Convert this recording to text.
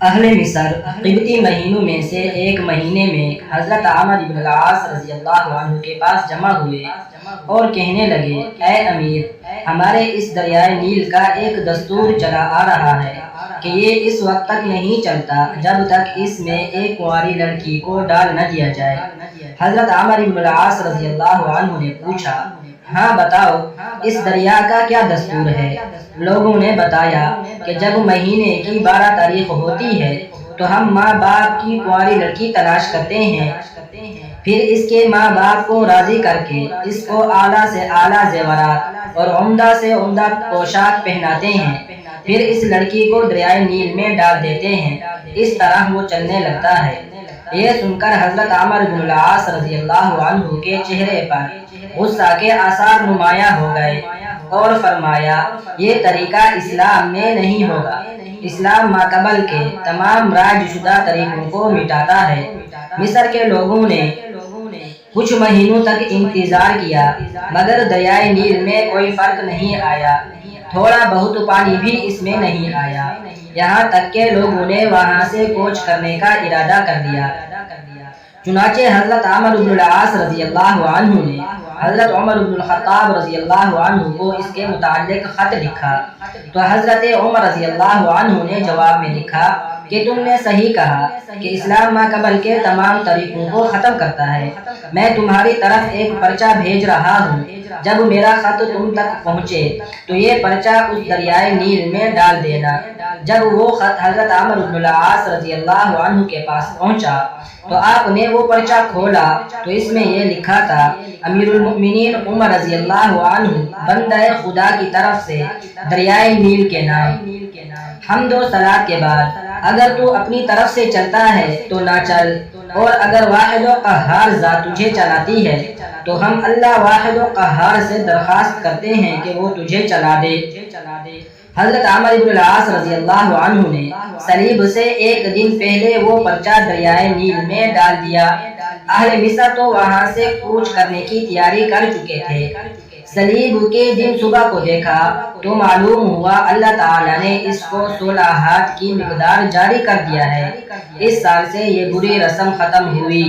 اہل مصر قبطی مہینوں میں سے ایک مہینے میں حضرت عمرو بن العاص رضی اللہ عنہ کے پاس جمع ہوئے اور کہنے لگے، اے امیر، ہمارے اس دریائے نیل کا ایک دستور چلا آ رہا ہے کہ یہ اس وقت تک نہیں چلتا جب تک اس میں ایک کنواری لڑکی کو ڈال نہ دیا جائے۔ حضرت عمرو بن العاص رضی اللہ عنہ نے پوچھا، ہاں بتاؤ، اس دریا کا کیا دستور ہے؟ لوگوں نے بتایا کہ جب مہینے کی 12 تاریخ ہوتی ہے تو ہم ماں باپ کی کنواری لڑکی تلاش کرتے ہیں، پھر اس کے ماں باپ کو راضی کر کے اس کو اعلیٰ سے اعلیٰ زیورات اور عمدہ سے عمدہ پوشاک پہناتے ہیں، پھر اس لڑکی کو دریائے نیل میں ڈال دیتے ہیں، اس طرح وہ چلنے لگتا ہے۔ یہ سن کر حضرت عمرو بن العاص رضی اللہ عنہ کے چہرے پر غصہ کے آثار نمایاں ہو گئے اور فرمایا، یہ طریقہ اسلام میں نہیں ہوگا۔ اسلام ماقبل کے تمام رائج شدہ طریقوں کو مٹاتا ہے۔ مصر کے لوگوں نے کچھ مہینوں تک انتظار کیا مگر دریائے نیل میں کوئی فرق نہیں آیا، تھوڑا بہت پانی بھی اس میں نہیں آیا، یہاں تک کہ لوگوں نے وہاں سے کوچ کرنے کا ارادہ کر دیا۔ چنانچہ حضرت عمرو بن العاص رضی اللہ عنہ نے حضرت عمر بن الخطاب رضی اللہ عنہ کو اس کے متعلق خط لکھا تو حضرت عمر رضی اللہ عنہ نے جواب میں لکھا کہ تم نے صحیح کہا کہ اسلام ماقبل کے تمام طریقوں کو ختم کرتا ہے۔ میں تمہاری طرف ایک پرچہ بھیج رہا ہوں، جب میرا خط تم تک پہنچے تو یہ پرچہ اس دریائے نیل میں ڈال دینا۔ جب وہ خط حضرت عمرو بن العاص رضی اللہ عنہ کے پاس پہنچا تو آپ نے وہ پرچہ کھولا تو اس میں یہ لکھا تھا، امیر المؤمنین عمر رضی اللہ عنہ بندہ خدا کی طرف سے دریائے نیل کے نام۔ حمد و صلاۃ کے بعد اگر تو اپنی طرف سے چلتا ہے تو نہ چل، اور اگر واحد و قہار ذات تجھے چلاتی ہے تو ہم اللہ واحد و قہار سے درخواست کرتے ہیں کہ وہ تجھے چلا دے۔ حضرت عمرو بن العاص رضی اللہ عنہ نے صلیب سے ایک دن پہلے وہ پرچہ دریائے نیل میں ڈال دیا۔ اہل مصر تو وہاں سے کوچ کرنے کی تیاری کر چکے تھے۔ صلیب کے دن صبح کو دیکھا تو معلوم ہوا اللہ تعالیٰ نے اس کو 16 ہاتھ کی مقدار جاری کر دیا ہے۔ اس سال سے یہ بری رسم ختم ہوئی۔